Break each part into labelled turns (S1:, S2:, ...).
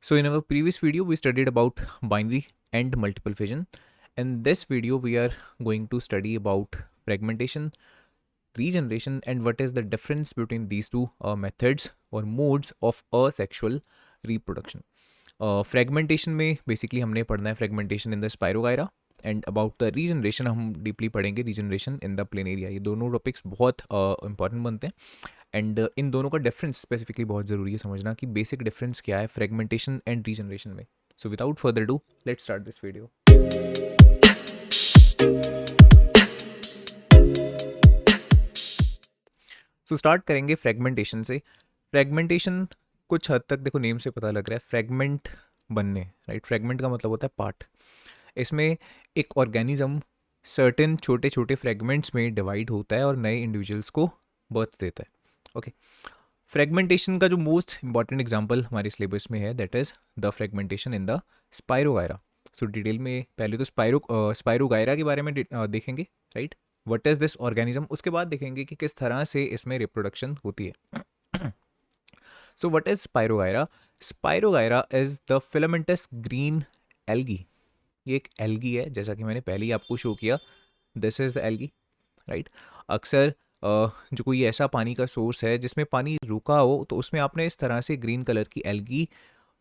S1: So in our previous video, we studied about binary and multiple fission. In this video, we are going to study about fragmentation, regeneration, and what is the difference between these two methods or modes of asexual reproduction. Fragmentation में basically हमने पढ़ना है fragmentation in the spirogyra and about the regeneration हम deeply पढ़ेंगे regeneration in the plain area. ये दोनों topics बहुत important बनते हैं एंड इन दोनों का डिफरेंस स्पेसिफिकली बहुत ज़रूरी है समझना कि बेसिक डिफरेंस क्या है फ्रेगमेंटेशन एंड रीजनरेशन में. So without further do let's start this video. So start करेंगे फ्रेगमेंटेशन से. फ्रेगमेंटेशन कुछ हद तक देखो नेम से पता लग रहा है फ्रेगमेंट बनने, राइट. फ्रेगमेंट का मतलब होता है पार्ट. इसमें एक ऑर्गेनिज्म सर्टेन छोटे छोटे फ्रेगमेंट्स में डिवाइड होता है और नए इंडिविजुअल्स को बर्थ देता है. ओके, फ्रेगमेंटेशन का जो मोस्ट इंपॉर्टेंट एग्जांपल हमारे सिलेबस में है that is the fragmentation in the spirogyra. So detail में पहले तो स्पायरोगायरा के बारे में देखेंगे, right. What is this organism, उसके बाद देखेंगे कि किस तरह से इसमें रिप्रोडक्शन होती है. So what is Spirogyra? Spirogyra is the filamentous green algae. ये एक एल्गी है जैसा कि मैंने पहले ही आपको शो किया. This is the algae, right. अक्सर जो कोई ऐसा पानी का सोर्स है जिसमें पानी रुका हो तो उसमें आपने इस तरह से ग्रीन कलर की एल्गी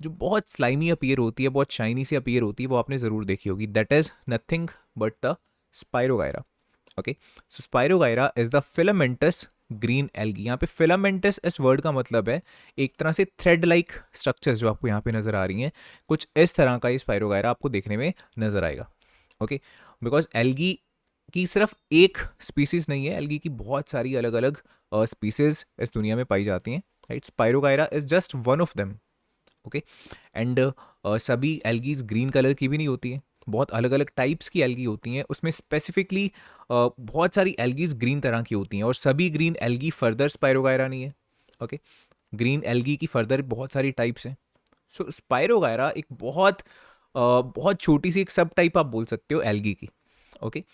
S1: जो बहुत स्लाइमी अपीयर होती है, बहुत शाइनी सी अपीयर होती है, वो आपने ज़रूर देखी होगी. That is nothing but the spirogyra. Okay, so spirogyra is the filamentous green algae. यहाँ पे फिलामेंटस इस वर्ड का मतलब है एक तरह से थ्रेड लाइक स्ट्रक्चर्स जो आपको यहाँ पे नज़र आ रही हैं, कुछ इस तरह का ये स्पायरोगायरा आपको देखने में नज़र आएगा. ओके, बिकॉज एल्गी की सिर्फ एक स्पीसीज नहीं है, एल्गी की बहुत सारी अलग अलग स्पीसीज इस दुनिया में पाई जाती हैं, right. Spirogyra is just one of them. Okay, and सभी एल्गीज ग्रीन कलर की भी नहीं होती हैं, बहुत अलग अलग टाइप्स की एल्गी होती हैं. उसमें स्पेसिफिकली बहुत सारी एल्गीज ग्रीन तरह की होती हैं और सभी ग्रीन एल्गी फर्दर स्पायरोगायरा नहीं है. ओके, ग्रीन एल्गी की फर्दर बहुत सारी टाइप्स हैं. सो स्पायरोगायरा एक बहुत छोटी सी एक सब टाइप आप बोल सकते हो एल्गी की. Okay,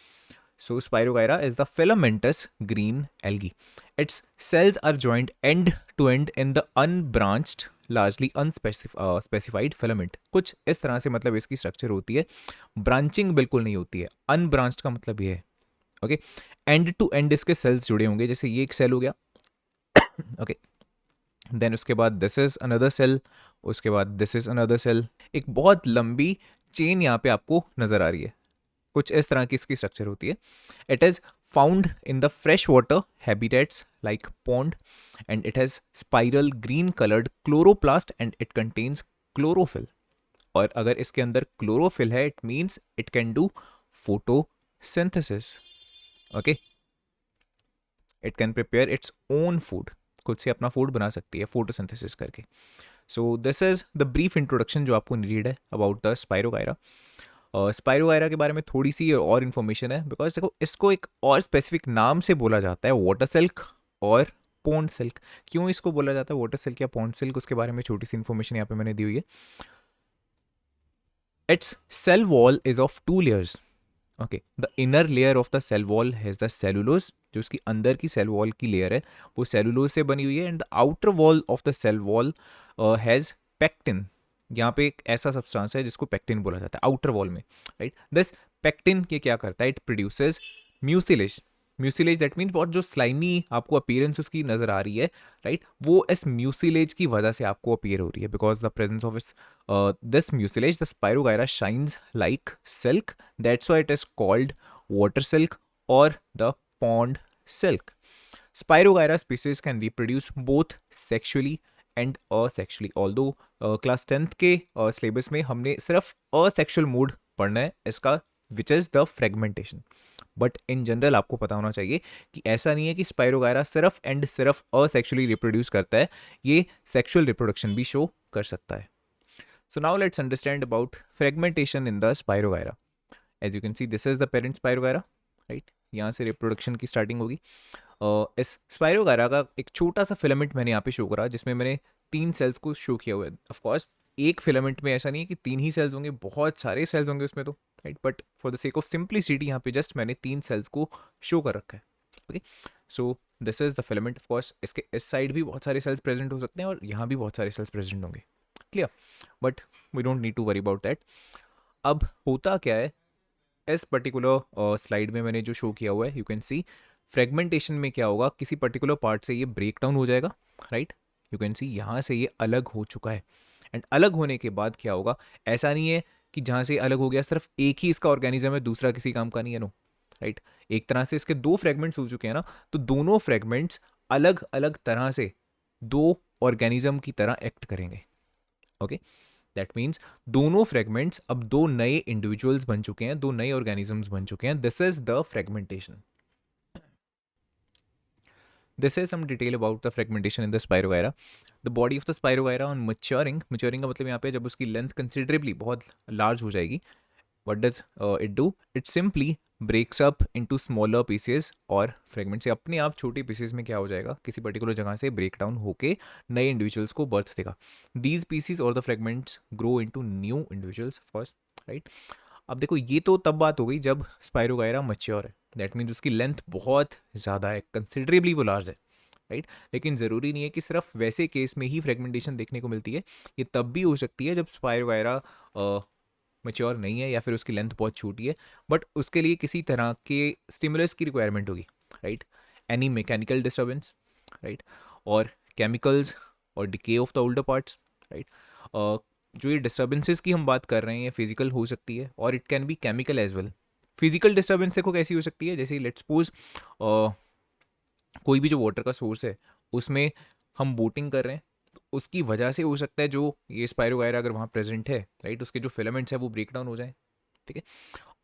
S1: so Spirogyra is the filamentous green algae. Its cells are joined end to end in the unbranched largely unspecified filament. कुछ इस तरह से मतलब इसकी स्ट्रक्चर होती है. ब्रांचिंग बिल्कुल नहीं होती है. अनब्रांच्ड का मतलब ये है. ओके, एंड टू एंड इसके सेल्स जुड़े होंगे. जैसे ये एक सेल हो गया, ओके, देन उसके बाद दिस इज अनदर सेल, उसके बाद दिस इज अनदर सेल. एक बहुत लंबी चेन यहाँ पे आपको नजर आ रही है. कुछ इस तरह की इसकी स्ट्रक्चर होती है. It is found in the fresh water habitats like pond and it has spiral green coloured chloroplast and it contains chlorophyll. और अगर इसके अंदर क्लोरोफिल है it means it can do photosynthesis. Okay, it can prepare its own food, खुद से अपना food बना सकती है फोटोसिंथेसिस करके. So this is the brief introduction जो आपको नीड है अबाउट द स्पायरोगायरा. स्पायरोगायरा के बारे में थोड़ी सी और इन्फॉर्मेशन है बिकॉज देखो इसको एक और स्पेसिफिक नाम से बोला जाता है वाटर सिल्क और पॉन्ड सिल्क. क्यों इसको बोला जाता है वाटर सिल्क या पॉन्ड सिल्क, उसके बारे में छोटी सी इन्फॉर्मेशन यहाँ पे मैंने दी हुई है. It's cell wall is of 2 layers. Okay, the inner layer of the cell wall has the cellulose, जो उसकी अंदर की सेल वॉल की लेयर है वो सेलुलोज से बनी हुई है. And the outer wall of the cell wall has pectin. यहाँ पे एक ऐसा सब्सटेंस है जिसको पेक्टिन बोला जाता है आउटर वॉल में, राइट. दिस पेक्टिन के क्या करता है, it produces mucilage. Mucilage that means बहुत जो स्लाइमी आपको अपीयरेंस उसकी नजर आ रही है, राइट, वो इस म्यूसिलेज की वजह से आपको अपीयर हो रही है. Because the presence of this mucilage the spirogyra shines like silk. That's why it is called water silk और the pond silk. Spirogyra species can reproduce both sexually and asexually. Although class 10th के syllabus में हमने सिर्फ asexual mode पढ़ना है इसका, which is the fragmentation. But in general आपको पता होना चाहिए कि ऐसा नहीं है कि स्पायरोगायरा सिर्फ एंड सिर्फ असेक्सुअली रिप्रोड्यूस करता है, ये सेक्सुअल रिप्रोडक्शन भी शो कर सकता है. So now let's understand about fragmentation in the spirogyra. As you can see this is the parent spirogyra, right. यहाँ से रिप्रोडक्शन की स्टार्टिंग होगी. इस स्पायरोगायरा का एक छोटा सा फिलामेंट मैंने यहाँ पे शो करा जिसमें मैंने 3 सेल्स को शो किया हुआ है. ऑफकोर्स एक फिलामेंट में ऐसा नहीं है कि 3 ही सेल्स होंगे, बहुत सारे सेल्स होंगे उसमें तो, right. But for the sake of simplicity यहाँ पे जस्ट मैंने 3 सेल्स को शो कर रखा है. Okay, so this is the filament. Of course इसके इस साइड भी बहुत सारे सेल्स प्रेजेंट हो सकते हैं और यहाँ भी बहुत सारे सेल्स प्रेजेंट होंगे. Clear, but we don't need to worry about that. अब होता क्या है, इस पर्टिकुलर स्लाइड में मैंने जो शो किया हुआ है, यू कैन सी फ्रेगमेंटेशन में क्या होगा, किसी पर्टिकुलर पार्ट से ये ब्रेक डाउन हो जाएगा, राइट. यू कैन सी यहाँ से ये अलग हो चुका है, एंड अलग होने के बाद क्या होगा, ऐसा नहीं है कि जहाँ से अलग हो गया सिर्फ एक ही इसका ऑर्गेनिज्म है, दूसरा किसी काम का नहीं है, नो, राइट. एक तरह से इसके दो फ्रेगमेंट्स हो चुके हैं ना, तो दोनों फ्रेगमेंट्स अलग अलग तरह से दो ऑर्गेनिज्म की तरह एक्ट करेंगे. ओके, दैट मीन्स दोनों फ्रेगमेंट्स अब दो नए इंडिविजुअल्स बन चुके हैं, दो नए ऑर्गेनिजम्स बन चुके हैं. This is the fragmentation. This is some detail about the fragmentation in the Spirogyra. The body of the Spirogyra on maturing, maturing का मतलब यहाँ पे जब उसकी लेंथ कंसिडरेबली बहुत लार्ज हो जाएगी, what does it do? It simply breaks up into smaller pieces और फ्रेगमेंट से अपने आप छोटे पीसेस में क्या हो जाएगा, किसी पर्टिकुलर जगह से ब्रेक डाउन होके नए इंडिविजुअल्स को बर्थ देगा. दीज पीसेस और the fragments grow into new individuals of course, right. अब देखो, ये तो तब बात हो गई जब स्पायरोगायरा मैच्योर है, दैट मीन्स उसकी लेंथ बहुत ज़्यादा है, कंसिडरेबली वो लार्ज है, राइट. लेकिन ज़रूरी नहीं है कि सिर्फ वैसे केस में ही फ्रेगमेंटेशन देखने को मिलती है. ये तब भी हो सकती है जब स्पायरोगायरा मैच्योर नहीं है या फिर उसकी लेंथ बहुत छोटी है, बट उसके लिए किसी तरह के स्टिमुलस की रिक्वायरमेंट होगी, right. Any mechanical disturbance, right, और केमिकल्स और decay of the older parts, right. जो ये डिस्टर्बेंसेस की हम बात कर रहे हैं, ये फिजिकल हो सकती है और it can be chemical as well. Physical disturbance देखो कैसी हो सकती है, जैसे लेट्स सपोज कोई भी जो वाटर का सोर्स है उसमें हम बोटिंग कर रहे हैं, तो उसकी वजह से हो सकता है जो ये स्पायरोगायरा अगर वहाँ प्रेजेंट है, राइट, उसके जो फिलामेंट्स है वो ब्रेक डाउन हो जाए, ठीक है.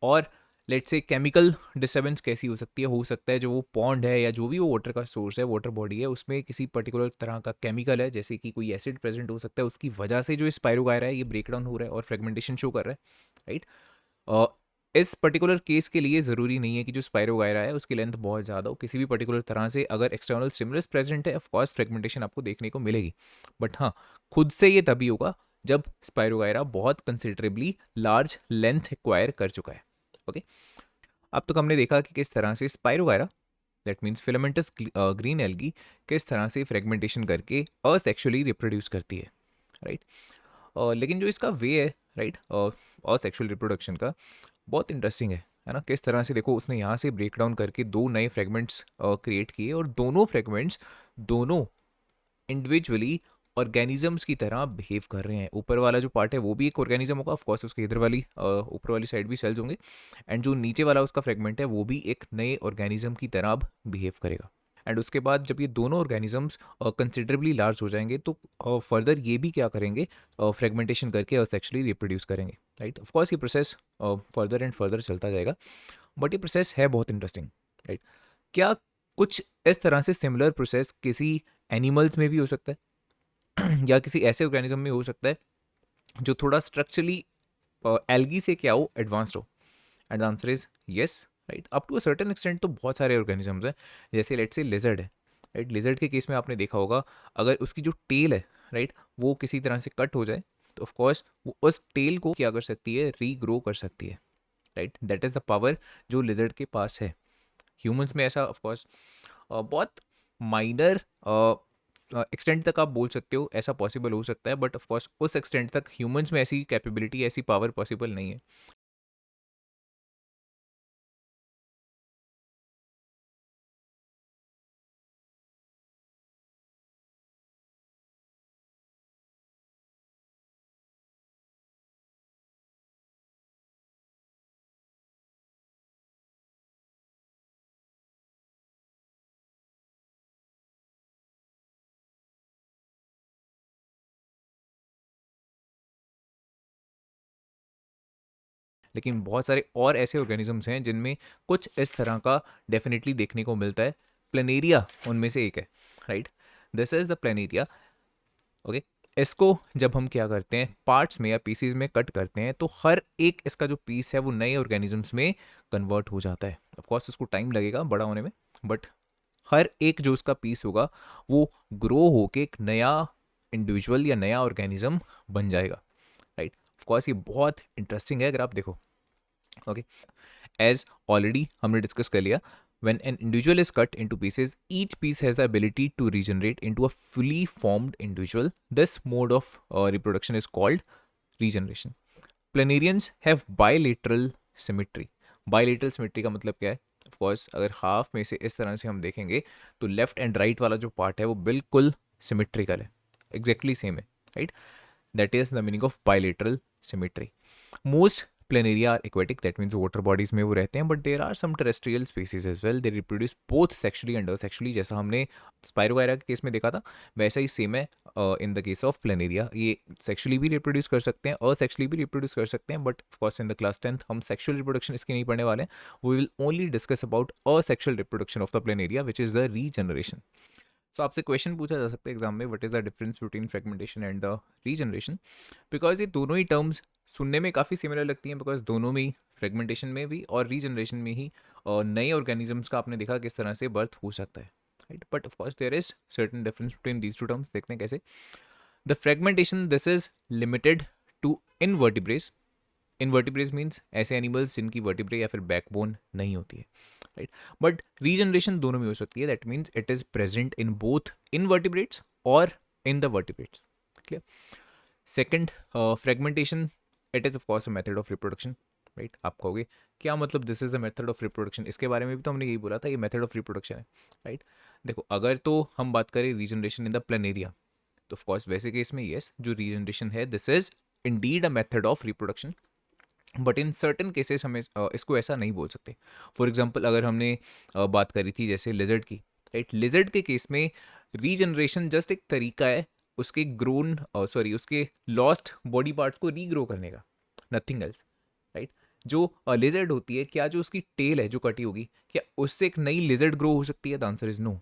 S1: और लेट्स से केमिकल डिस्टर्बेंस कैसी हो सकता है जो वो पॉन्ड है या जो भी वो वाटर का सोर्स है, वाटर बॉडी है, उसमें किसी पर्टिकुलर तरह का केमिकल है, जैसे कि कोई एसिड प्रेजेंट हो सकता है, उसकी वजह से जो स्पायरोगायरा है ये ब्रेक डाउन हो रहा है और फ्रेगमेंटेशन शो कर रहा है, राइट. इस पर्टिकुलर केस के लिए ज़रूरी नहीं है कि जो स्पायरोगायरा है उसकी लेंथ बहुत ज़्यादा हो, किसी भी पर्टिकुलर तरह से अगर एक्सटर्नल स्टिमुलस प्रेजेंट है, ऑफकोर्स फ्रेगमेंटेशन आपको देखने को मिलेगी. बट हाँ, खुद से ये तभी होगा जब स्पायरोगायरा बहुत कंसिडरेबली लार्ज लेंथ एक्वायर कर चुका है. ओके, अब तक हमने देखा कि किस तरह से spirogyra, that means filamentous green algae, किस तरह से फ्रेगमेंटेशन करके असेक्सुअली रिप्रोड्यूस करती है, राइट. लेकिन जो इसका वे है, राइट, असेक्सुअल रिप्रोडक्शन का, बहुत इंटरेस्टिंग है ना. किस तरह से देखो उसने यहाँ से ब्रेक डाउन करके दो नए फ्रेगमेंट्स क्रिएट किए और दोनों फ्रेगमेंट्स दोनों इंडिविजुअली ऑर्गेनिजम्स की तरह बिहेव कर रहे हैं. ऊपर वाला जो पार्ट है वो भी एक ऑर्गेनिज्म होगा, ऑफकोर्स उसके इधर वाली ऊपर वाली साइड भी सेल्स होंगे, एंड जो नीचे वाला उसका फ्रेगमेंट है वो भी एक नए ऑर्गेनिज्म की तरह अब बिहेव करेगा. एंड उसके बाद जब ये दोनों ऑर्गेनिजम्स कंसिडरेबली लार्ज हो जाएंगे तो फर्दर ये भी क्या करेंगे, फ्रेगमेंटेशन करके एक्चुअली रिप्रोड्यूस करेंगे, राइट. ऑफकोर्स ये प्रोसेस फर्दर एंड फर्दर चलता जाएगा, बट ये प्रोसेस है बहुत इंटरेस्टिंग, राइट. क्या कुछ इस तरह से सिमिलर प्रोसेस किसी एनिमल्स में भी हो सकता है या किसी ऐसे ऑर्गेनिज्म में हो सकता है जो थोड़ा स्ट्रक्चरली एल्गी से क्या हो, एडवांस्ड हो? And the answer is yes, right. Up to a certain extent तो बहुत सारे ऑर्गेनिजम्स हैं, जैसे लेट्स से लिजर्ड है, राइट. लिजर्ड के केस में आपने देखा होगा, अगर उसकी जो टेल है, राइट, वो किसी तरह से कट हो जाए तो ऑफकोर्स वो उस टेल को क्या कर सकती है, रीग्रो कर सकती है, right. That is the power जो लिजर्ड के पास है. ह्यूमंस में ऐसा ऑफकोर्स बहुत माइनर एक्सटेंट तक आप बोल सकते हो ऐसा पॉसिबल हो सकता है, बट ऑफकोर्स उस एक्सटेंट तक ह्यूमंस में ऐसी कैपेबिलिटी, ऐसी पावर पॉसिबल नहीं है. लेकिन बहुत सारे और ऐसे ऑर्गेनिजम्स हैं जिनमें कुछ इस तरह का डेफिनेटली देखने को मिलता है. प्लेनेरिया उनमें से एक है, right. This is the planaria. Okay, इसको जब हम क्या करते हैं, पार्ट्स में या पीसीज में कट करते हैं, तो हर एक इसका जो पीस है वो नए ऑर्गेनिजम्स में कन्वर्ट हो जाता है. ऑफकोर्स उसको टाइम लगेगा बड़ा होने में, बट हर एक जो उसका पीस होगा वो ग्रो होके एक नया इंडिविजुअल या नया ऑर्गेनिज्म बन जाएगा, राइट. ऑफकोर्स ये बहुत इंटरेस्टिंग है अगर आप देखो. ओके, एज ऑलरेडी हमने डिस्कस कर लिया, When an individual is cut into pieces, each piece has the ability to regenerate into a fully formed individual. This mode of reproduction is called regeneration. Planarians have bilateral symmetry. Bilateral symmetry का मतलब क्या है? Of course, अगर half में से इस तरह से हम देखेंगे तो लेफ्ट एंड राइट वाला जो पार्ट है वो बिल्कुल सिमेट्रिकल है, एग्जैक्टली सेम है, right? That is the meaning of bilateral symmetry. Most planaria are aquatic, that means water bodies में वो रहते हैं, but there are some terrestrial species as well. They reproduce both sexually and asexually. जैसा हमने spirogyra के case में देखा था वैसा ही सेम है in the case of planaria. ये सेक्शुअली भी रिप्रोड्यूस कर सकते हैं और सेक्शुअली भी रिप्रोड्यूस कर सकते हैं, but of course in the class 10th हम सेक्शुअल रिप्रोडक्शन इसके नहीं पढ़ने वाले हैं. We will only discuss about asexual reproduction of the planaria which is the regeneration. So आपसे क्वेश्चन पूछा जा सकता है एग्जाम में, what is the difference between fragmentation and the regeneration. Because ये दोनों ही टर्म्स सुनने में काफ़ी सिमिलर लगती हैं, बिकॉज दोनों में ही फ्रेगमेंटेशन में भी और रीजनरेशन में ही नए ऑर्गेनिजम्स का आपने देखा किस तरह से बर्थ हो सकता है, right? But of course there is certain difference between these two terms. देखते हैं कैसे. The fragmentation this is limited to invertebrates. Invertebrates means ऐसे एनिमल्स जिनकी वर्टिब्रे या फिर बैकबोन नहीं होती है, राइट? बट रीजनरेशन दोनों में हो सकती है. That means it is present in both invertebrates और in the vertebrates. Clear. Second, fragmentation it is of course a method of reproduction, right? आप कहोगे क्या मतलब this is the method of reproduction? इसके बारे में भी तो हमने यही बोला था, ये मेथड ऑफ रिप्रोडक्शन है, राइट? देखो, अगर तो हम बात करें रीजनरेशन इन द प्लेनेरिया तो ऑफकोर्स वैसे केस में यस, जो रीजनरेशन है this is indeed a method of reproduction. But in certain cases हमें इसको ऐसा नहीं बोल सकते. फॉर एग्जाम्पल अगर हमने बात करी थी जैसे लिजर्ड की, राइट? लिजर्ड के केस में रीजनरेशन जस्ट एक तरीका है उसके ग्रोन उसके लॉस्ट बॉडी पार्ट्स को रीग्रो करने का, नथिंग एल्स, राइट? जो लिजर्ड होती है, क्या जो उसकी टेल है जो कटी होगी, क्या उससे एक नई लिजर्ड ग्रो हो सकती है? The answer is no.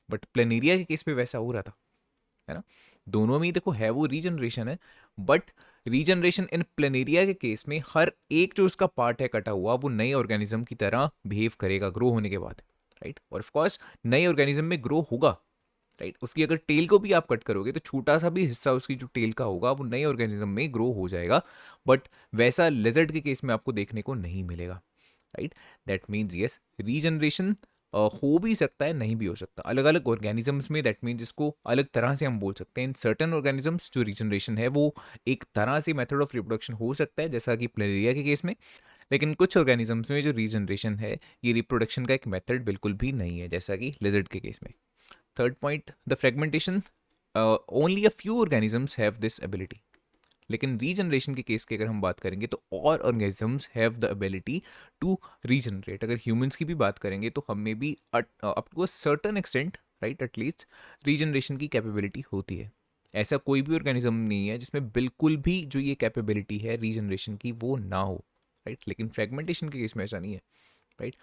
S1: But planaria के केस में वैसा हो रहा था, है ना? दोनों में ही देखो है वो रीजनरेशन है, बट रीजनरेशन इन प्लेनेरिया के केस में हर एक जो उसका पार्ट है कटा हुआ वो नए ऑर्गेनिज्म की तरह बिहेव करेगा ग्रो होने के बाद, राइट? और ऑफकोर्स नए ऑर्गेनिज्म में ग्रो होगा, राइट? उसकी अगर टेल को भी आप कट करोगे तो छोटा सा भी हिस्सा उसकी जो टेल का होगा वो नए ऑर्गेनिज्म में ग्रो हो जाएगा, बट वैसा लिजर्ड के केस में आपको देखने को नहीं मिलेगा, right? That means yes, regeneration हो भी सकता है, नहीं भी हो सकता. अलग अलग ऑर्गेनिजम्स में दैट मीन्स इसको अलग तरह से हम बोल सकते हैं. इन सर्टन ऑर्गेनिजम्स जो रीजनरेशन है वो एक तरह से मेथड ऑफ रिप्रोडक्शन हो सकता है जैसा कि प्लेनेरिया के केस में, लेकिन कुछ ऑर्गेनिजम्स में जो रीजनरेशन है ये रिप्रोडक्शन का एक मेथड बिल्कुल भी नहीं है जैसा कि लिजर्ड के केस में. Third point, the fragmentation, only a few organisms have this ability. लेकिन रीजनरेशन के केस की अगर हम बात करेंगे तो और organisms have the ability to regenerate. अगर ह्यूमंस की भी बात करेंगे तो हम में भी up to a certain extent, right, at least regeneration की कैपेबिलिटी होती है. ऐसा कोई भी ऑर्गेनिज्म नहीं है जिसमें बिल्कुल भी जो ये कैपेबिलिटी है रीजनरेशन की वो ना हो, राइट? लेकिन फ्रेगमेंटेशन के केस में ऐसा नहीं है, right?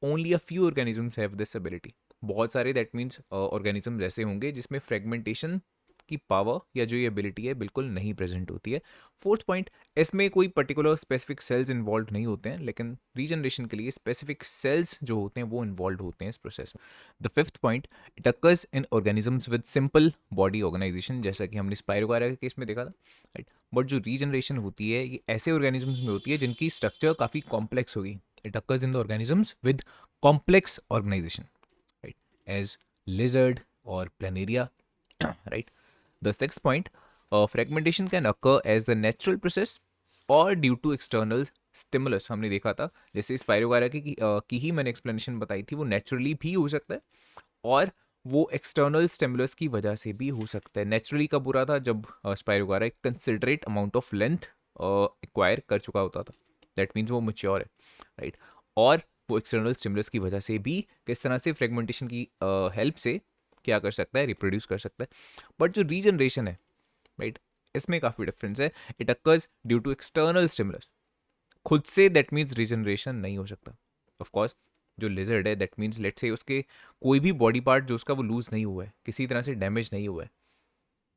S1: Only a few organisms have this ability. बहुत सारे दैट मीन्स ऑर्गेनिज्म ऐसे होंगे जिसमें फ्रेगमेंटेशन की पावर या जो ये एबिलिटी है बिल्कुल नहीं प्रेजेंट होती है. फोर्थ पॉइंट, इसमें कोई पर्टिकुलर स्पेसिफिक सेल्स इन्वॉल्व नहीं होते हैं, लेकिन रीजनरेशन के लिए स्पेसिफिक सेल्स जो होते हैं वो इन्वॉल्व होते हैं इस प्रोसेस में. The fifth point, it occurs in organisms with simple body organization, जैसा कि हमने स्पायरोगायरा के केस में देखा था, राइट? बट जो रीजनरेशन होती है ये ऐसे ऑर्गेनिजम्स में होती है जिनकी स्ट्रक्चर काफ़ी कॉम्प्लेक्स होगी. It occurs in the organisms with complex organization, right, as lizard or planaria, right? The sixth point, fragmentation can occur as the natural process or due to external stimulus. हमने देखा था जैसे spirogyra की ही मैंने explanation बताई थी, वो naturally भी हो सकता है और वो एक्सटर्नल स्टिमुलस की वजह से भी हो सकता है. नेचुरली कब हो रहा था? जब स्पायरोगायरा एक considerate amount of length acquire कर चुका होता था, दैट मीन्स वो मैच्योर है, राइट? और वो एक्सटर्नल स्टिमुलस की वजह से भी किस तरह से फ्रेगमेंटेशन की हेल्प से क्या कर सकता है, रिप्रोड्यूस कर सकता है. बट जो रीजनरेशन है, राइट, इसमें काफ़ी डिफरेंस है. It occurs due to external stimulus. खुद से दैट मीन्स रीजनरेशन नहीं हो सकता. ऑफ कोर्स जो लिजर्ड है दैट मीन्स लेट्स से उसके कोई भी बॉडी पार्ट जो उसका वो लूज नहीं हुआ है, किसी तरह से डैमेज नहीं हुआ है,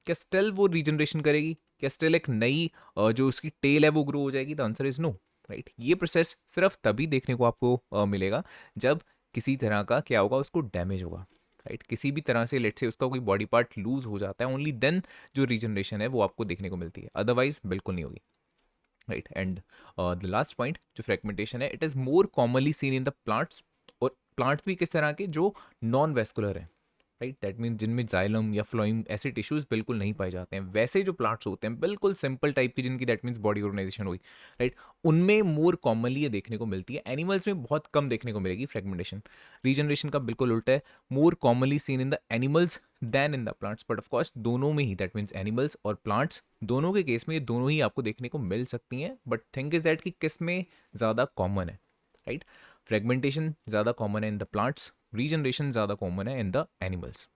S1: क्या स्टिल वो रीजनरेशन करेगी? क्या स्टिल एक नई जो उसकी टेल है वो ग्रो हो जाएगी? The answer is no, right? ये प्रोसेस सिर्फ तभी देखने को आपको मिलेगा जब किसी तरह का क्या होगा, उसको डैमेज होगा, राइट? किसी भी तरह से लेट्स से उसका कोई बॉडी पार्ट लूज हो जाता है, ओनली देन जो रीजनरेशन है वो आपको देखने को मिलती है, अदरवाइज बिल्कुल नहीं होगी, right? And the last point जो फ्रेगमेंटेशन है, it is more commonly seen in the plants और प्लांट्स भी किस तरह के, जो नॉन वेस्कुलर हैं, राइट, दैट मीन जिनमें जाइलम या फ्लोइम ऐसे टिश्यूज बिल्कुल नहीं पाए जाते हैं। वैसे जो प्लांट्स होते हैं बिल्कुल सिंपल टाइप की, जिनकी दैट मीन्स बॉडी ऑर्गेनाइजेशन हुई, राइट, उनमें मोर कॉमनली ये देखने को मिलती है। एनिमल्स में बहुत कम देखने को मिलेगी फ्रेगमेंटेशन। रीजनरेशन का बिल्कुल उल्टा है, more commonly seen in the animals than in the plants. But of course दोनों में ही, दैट मीन्स एनिमल्स और प्लांट्स दोनों के केस में ये दोनों ही आपको देखने को मिल सकती हैं। बट थिंक इज दैट कि किस में ज़्यादा कॉमन है, राइट। फ्रेगमेंटेशन ज़्यादा कॉमन है इन द प्लांट्स, रीजनरेशन ज़्यादा कॉमन है इन द एनिमल्स।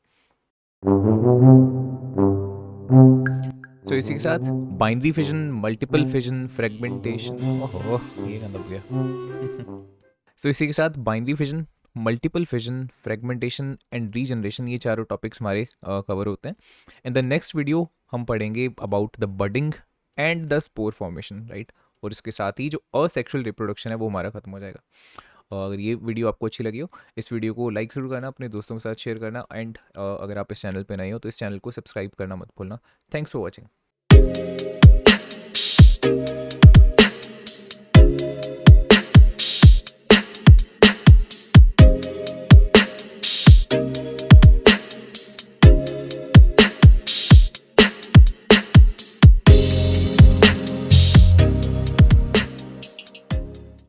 S1: इसी के साथ binary fission, multiple fission, fragmentation, ओहो ये गंदा हो गया। इसी के साथ binary fission, multiple fission, fragmentation and regeneration, ये चारों टॉपिक्स हमारे कवर होते हैं। इन द नेक्स्ट वीडियो हम पढ़ेंगे about the budding and the spore formation, right. और इसके साथ ही जो असेक्सुअल रिप्रोडक्शन है वो हमारा खत्म हो जाएगा। और अगर ये वीडियो आपको अच्छी लगी हो, इस वीडियो को लाइक ज़रूर करना, अपने दोस्तों के साथ शेयर करना, एंड अगर आप इस चैनल पर नए हो तो इस चैनल को सब्सक्राइब करना मत भूलना। Thanks for watching.